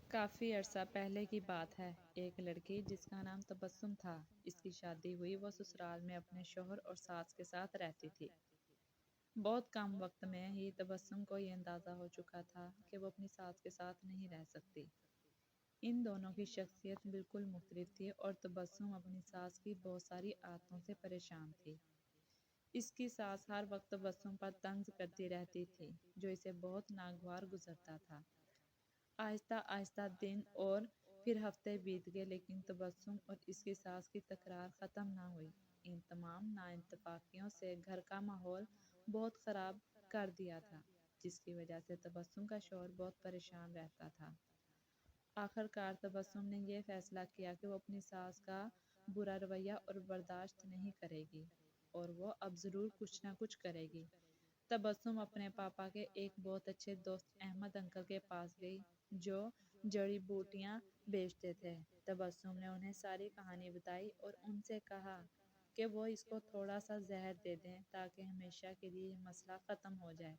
کافی عرصہ پہلے کی بات ہے۔ ایک لڑکی جس کا نام تبسم تھا، اس کی شادی ہوئی۔ وہ سسرال میں اپنے شوہر اور ساس کے ساتھ رہتی تھی۔ بہت کم وقت میں ہی تبسم کو یہ اندازہ ہو چکا تھا کہ وہ اپنی ساس کے ساتھ نہیں رہ سکتی۔ ان دونوں کی شخصیت بالکل مختلف تھی اور تبسم اپنی ساس کی بہت ساری عادتوں سے پریشان تھی۔ اس کی ساس ہر وقت تبسم پر طنز کرتی رہتی تھی، جو اسے بہت ناگوار گزرتا تھا۔ آہستہ آہستہ دن اور پھر ہفتے بیت گئے، لیکن تبسم اور اس کی ساس کی تکرار ختم نہ ہوئی۔ ان تمام نااتفاقیوں سے گھر کا ماحول بہت خراب کر دیا تھا، جس کی وجہ سے تبسم کا شوہر بہت پریشان رہتا تھا۔ آخر کار تبسم نے یہ فیصلہ کیا کہ وہ اپنی ساس کا برا رویہ اور برداشت نہیں کرے گی، اور وہ اب ضرور کچھ نہ کچھ کرے گی۔ تبسم اپنے پاپا کے ایک بہت اچھے دوست احمد انکل کے پاس گئی، جو جڑی بوٹیاں بیچتے تھے۔ تبسم نے انہیں ساری کہانی بتائی اور ان سے کہا کہ وہ اس کو تھوڑا سا زہر دے دیں تاکہ ہمیشہ کے لیے یہ مسئلہ ختم ہو جائے۔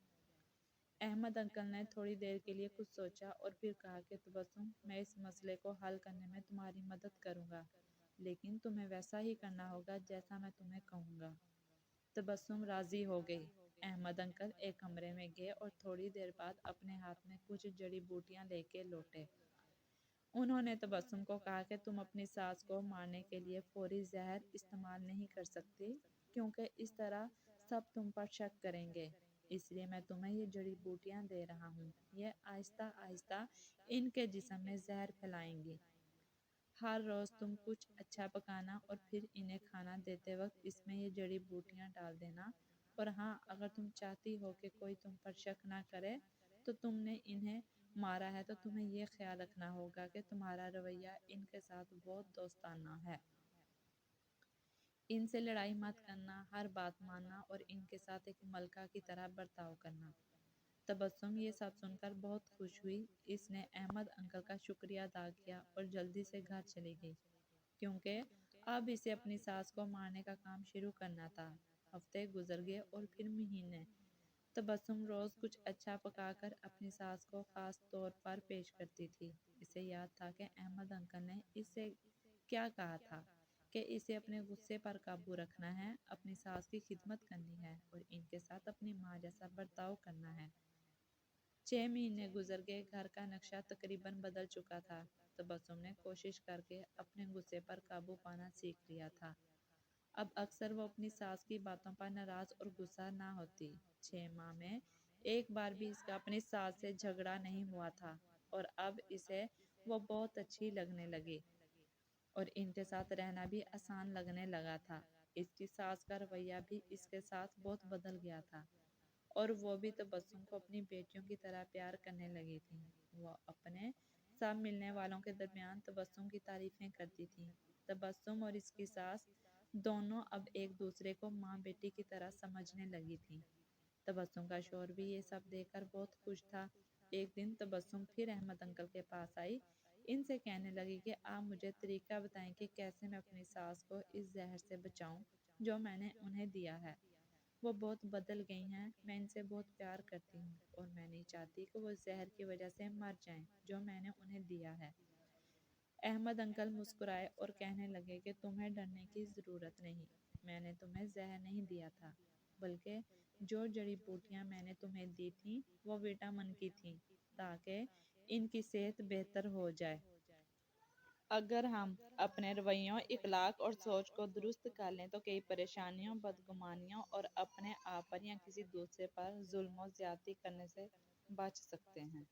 احمد انکل نے تھوڑی دیر کے لیے کچھ سوچا اور پھر کہا کہ تبسم، میں اس مسئلے کو حل کرنے میں تمہاری مدد کروں گا، لیکن تمہیں ویسا ہی کرنا ہوگا جیسا میں تمہیں کہوں گا۔ تبسم راضی ہو گئی۔ احمد انکل ایک کمرے میں گئے اور تھوڑی دیر بعد اپنے ہاتھ میں کچھ جڑی بوٹیاں لے کے لوٹے۔ انہوں نے تبسم کو کہا کہ تم اپنی ساس کو مارنے کے لیے فوری زہر استعمال نہیں کر سکتی، کیونکہ اس طرح سب تم پر شک کریں گے، اس لیے میں تمہیں یہ جڑی بوٹیاں دے رہا ہوں۔ یہ آہستہ آہستہ ان کے جسم میں زہر پھیلائیں گی۔ ہر روز تم کچھ اچھا پکانا اور پھر انہیں کھانا دیتے وقت اس میں یہ جڑی بوٹیاں ڈال دینا، اور ہاں، اگر تم چاہتی ہو کہ کوئی تم پر شک نہ کرے تو تم نے انہیں مارا ہے، تو تمہیں یہ خیال رکھنا ہوگا کہ تمہارا رویہ ان کے ساتھ بہت دوستانہ ہے۔ ان سے لڑائی مت کرنا، ہر بات ماننا اور ان کے ساتھ ایک ملکہ کی طرح برتاؤ کرنا۔ تبسم یہ سب سن کر بہت خوش ہوئی۔ اس نے احمد انکل کا شکریہ ادا کیا اور جلدی سے گھر چلی گئی، کیونکہ اب اسے اپنی ساس کو مارنے کا کام شروع کرنا تھا۔ ہفتے گزر گئے اور پھر مہینے۔ تبسم روز کچھ اچھا پکا کر اپنی ساس کو خاص طور پر پیش کرتی تھی۔ اسے یاد تھا کہ احمد انکل نے اس سے کیا کہا تھا کہ اسے اپنے غصے پر قابو رکھنا ہے، اپنی ساس کی خدمت کرنی ہے اور ان کے ساتھ اپنی ماں جیسا برتاؤ کرنا ہے۔ 6 مہینے گزر گئے، گھر کا نقشہ تقریباً بدل چکا تھا۔ تبسم نے کوشش کر کے اپنے غصے پر قابو پانا سیکھ لیا تھا۔ اب اکثر وہ اپنی ساس کی باتوں پر ناراض اور غصہ نہ ہوتی۔ 6 ماہ میں ایک بار بھی اس کا اپنی ساس سے جھگڑا نہیں ہوا تھا، اور اب اسے وہ بہت اچھی لگنے لگی اور ان کے ساتھ رہنا بھی آسان لگنے لگا تھا۔ اس کی ساس کا رویہ بھی اس کے ساتھ بہت بدل گیا تھا، اور وہ بھی تبسم کو اپنی بیٹیوں کی طرح پیار کرنے لگی تھی۔ وہ اپنے سب ملنے والوں کے درمیان تبسم کی تعریفیں کرتی تھی۔ تبسم اور اس کی ساس دونوں اب ایک دوسرے کو ماں بیٹی کی طرح سمجھنے لگی تھیں۔ تبسم کا شوہر بھی یہ سب دیکھ کر بہت خوش تھا۔ ایک دن تبسم پھر احمد انکل کے پاس آئی۔ ان سے کہنے لگی کہ آپ مجھے طریقہ بتائیں کہ کیسے میں اپنی ساس کو اس زہر سے بچاؤں جو میں نے انہیں دیا ہے۔ وہ بہت بدل گئی ہیں، میں ان سے بہت پیار کرتی ہوں اور میں نہیں چاہتی کہ وہ زہر کی وجہ سے مر جائیں جو میں نے انہیں دیا ہے۔ احمد انکل مسکرائے اور کہنے لگے کہ تمہیں ڈرنے کی ضرورت نہیں، میں نے تمہیں زہر نہیں دیا تھا، بلکہ جو جڑی بوٹیاں میں نے تمہیں دی تھیں وہ وٹامن کی تھیں، تاکہ ان کی صحت بہتر ہو جائے۔ اگر ہم اپنے رویوں، اخلاق اور سوچ کو درست کر لیں تو کئی پریشانیوں، بدگمانیوں اور اپنے آپ پر یا کسی دوسرے پر ظلم و زیادتی کرنے سے بچ سکتے ہیں۔